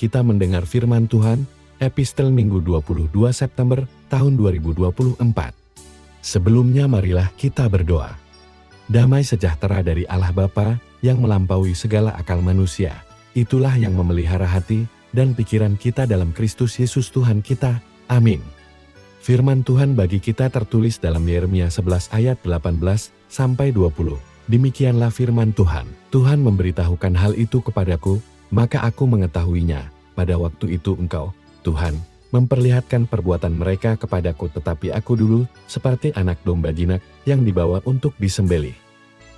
kita mendengar firman Tuhan, Epistel Minggu 22 September tahun 2024. Sebelumnya marilah kita berdoa. Damai sejahtera dari Allah Bapa yang melampaui segala akal manusia, itulah yang memelihara hati dan pikiran kita dalam Kristus Yesus Tuhan kita. Amin. Firman Tuhan bagi kita tertulis dalam Yeremia 11 ayat 18-20. Demikianlah firman Tuhan. Tuhan memberitahukan hal itu kepadaku, maka aku mengetahuinya. Pada waktu itu engkau, Tuhan, memperlihatkan perbuatan mereka kepadaku, tetapi aku dulu seperti anak domba jinak yang dibawa untuk disembelih.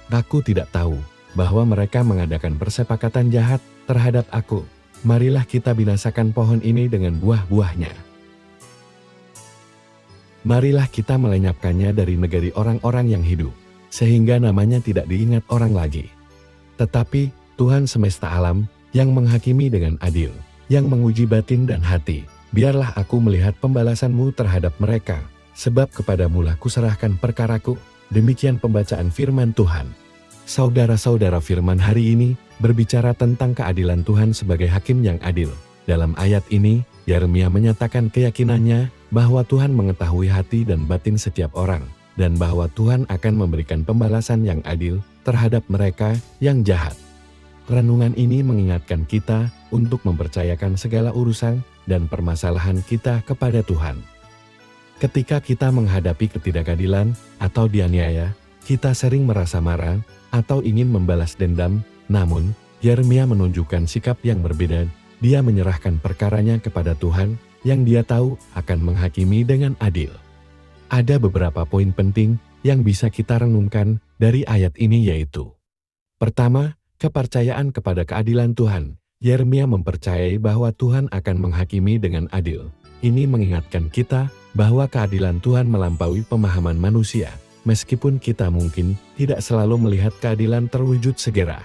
Aku tidak tahu bahwa mereka mengadakan persepakatan jahat terhadap aku. Marilah kita binasakan pohon ini dengan buah-buahnya. Marilah kita melenyapkannya dari negeri orang-orang yang hidup, sehingga namanya tidak diingat orang lagi. Tetapi Tuhan semesta alam yang menghakimi dengan adil, yang menguji batin dan hati, biarlah aku melihat pembalasanmu terhadap mereka, sebab kepadamulah kuserahkan perkaraku. Demikian pembacaan firman Tuhan. Saudara-saudara, firman hari ini berbicara tentang keadilan Tuhan sebagai hakim yang adil. Dalam ayat ini, Yeremia menyatakan keyakinannya bahwa Tuhan mengetahui hati dan batin setiap orang, dan bahwa Tuhan akan memberikan pembalasan yang adil terhadap mereka yang jahat. Renungan ini mengingatkan kita untuk mempercayakan segala urusan dan permasalahan kita kepada Tuhan. Ketika kita menghadapi ketidakadilan atau dianiaya, kita sering merasa marah atau ingin membalas dendam, namun Yeremia menunjukkan sikap yang berbeda. Dia menyerahkan perkaranya kepada Tuhan yang dia tahu akan menghakimi dengan adil. Ada beberapa poin penting yang bisa kita renungkan dari ayat ini, yaitu: pertama, kepercayaan kepada keadilan Tuhan. Yeremia mempercayai bahwa Tuhan akan menghakimi dengan adil. Ini mengingatkan kita bahwa keadilan Tuhan melampaui pemahaman manusia, meskipun kita mungkin tidak selalu melihat keadilan terwujud segera.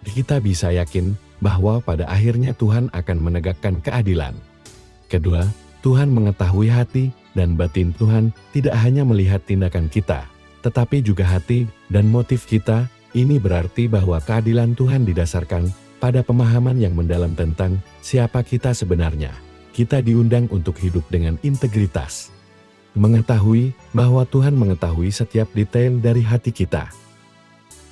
Kita bisa yakin bahwa pada akhirnya Tuhan akan menegakkan keadilan. Kedua, Tuhan mengetahui hati dan batin. Tuhan tidak hanya melihat tindakan kita, tetapi juga hati dan motif kita. Ini berarti bahwa keadilan Tuhan didasarkan pada pemahaman yang mendalam tentang siapa kita sebenarnya. Kita diundang untuk hidup dengan integritas, mengetahui bahwa Tuhan mengetahui setiap detail dari hati kita.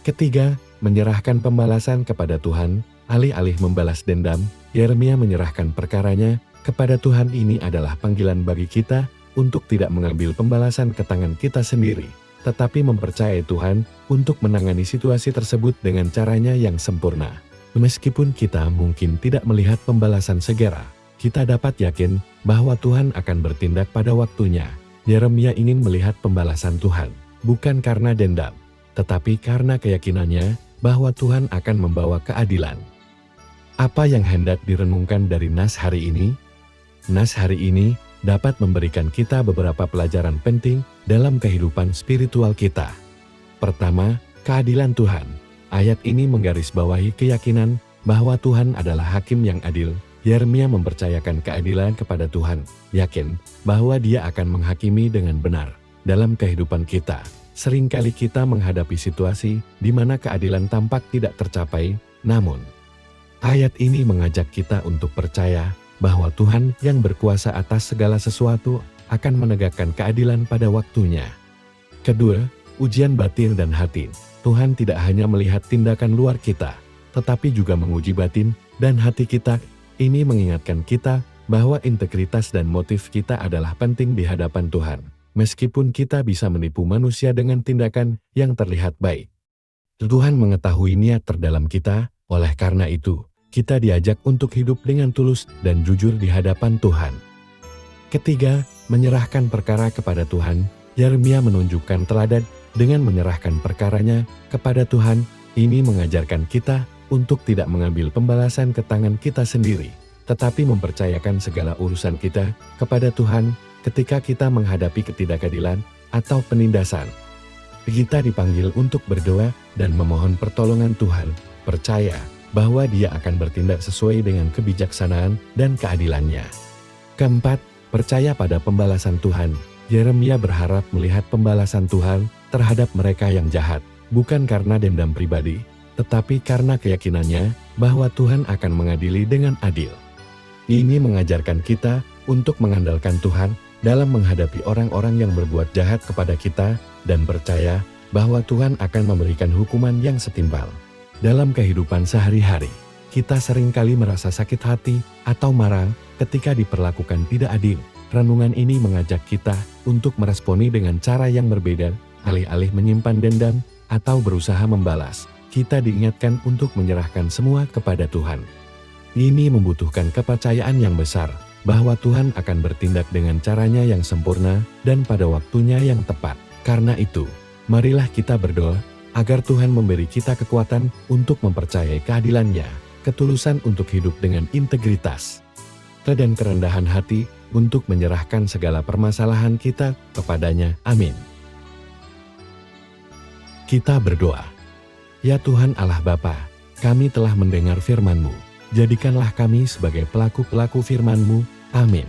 Ketiga, menyerahkan pembalasan kepada Tuhan. Alih-alih membalas dendam, Yeremia menyerahkan perkaranya kepada Tuhan. Ini adalah panggilan bagi kita untuk tidak mengambil pembalasan ke tangan kita sendiri, tetapi mempercayai Tuhan untuk menangani situasi tersebut dengan caranya yang sempurna. Meskipun kita mungkin tidak melihat pembalasan segera, kita dapat yakin bahwa Tuhan akan bertindak pada waktunya. Yeremia ingin melihat pembalasan Tuhan, bukan karena dendam, tetapi karena keyakinannya bahwa Tuhan akan membawa keadilan. Apa yang hendak direnungkan dari nas hari ini? Nas hari ini dapat memberikan kita beberapa pelajaran penting dalam kehidupan spiritual kita. Pertama, keadilan Tuhan. Ayat ini menggarisbawahi keyakinan bahwa Tuhan adalah hakim yang adil. Yeremia mempercayakan keadilan kepada Tuhan, yakin bahwa Dia akan menghakimi dengan benar dalam kehidupan kita. Seringkali kita menghadapi situasi di mana keadilan tampak tidak tercapai, namun ayat ini mengajak kita untuk percaya bahwa Tuhan yang berkuasa atas segala sesuatu akan menegakkan keadilan pada waktunya. Kedua, ujian batin dan hati. Tuhan tidak hanya melihat tindakan luar kita, tetapi juga menguji batin dan hati kita. Ini mengingatkan kita bahwa integritas dan motif kita adalah penting di hadapan Tuhan, meskipun kita bisa menipu manusia dengan tindakan yang terlihat baik. Tuhan mengetahui niat terdalam kita, oleh karena itu, kita diajak untuk hidup dengan tulus dan jujur di hadapan Tuhan. Ketiga, menyerahkan perkara kepada Tuhan. Yeremia menunjukkan teladan dengan menyerahkan perkaranya kepada Tuhan. Ini mengajarkan kita untuk tidak mengambil pembalasan ke tangan kita sendiri, tetapi mempercayakan segala urusan kita kepada Tuhan. Ketika kita menghadapi ketidakadilan atau penindasan, kita dipanggil untuk berdoa dan memohon pertolongan Tuhan, percaya bahwa Dia akan bertindak sesuai dengan kebijaksanaan dan keadilannya. Keempat, percaya pada pembalasan Tuhan. Yeremia berharap melihat pembalasan Tuhan terhadap mereka yang jahat, bukan karena dendam pribadi, tetapi karena keyakinannya bahwa Tuhan akan mengadili dengan adil. Ini mengajarkan kita untuk mengandalkan Tuhan dalam menghadapi orang-orang yang berbuat jahat kepada kita dan percaya bahwa Tuhan akan memberikan hukuman yang setimpal. Dalam kehidupan sehari-hari, kita seringkali merasa sakit hati atau marah ketika diperlakukan tidak adil. Renungan ini mengajak kita untuk meresponi dengan cara yang berbeda, alih-alih menyimpan dendam atau berusaha membalas. Kita diingatkan untuk menyerahkan semua kepada Tuhan. Ini membutuhkan kepercayaan yang besar bahwa Tuhan akan bertindak dengan caranya yang sempurna dan pada waktunya yang tepat. Karena itu, marilah kita berdoa agar Tuhan memberi kita kekuatan untuk mempercayai keadilan-Nya, ketulusan untuk hidup dengan integritas, dan kerendahan hati untuk menyerahkan segala permasalahan kita kepada-Nya. Amin. Kita berdoa. Ya Tuhan Allah Bapa, kami telah mendengar firman-Mu. Jadikanlah kami sebagai pelaku-pelaku firman-Mu. Amin.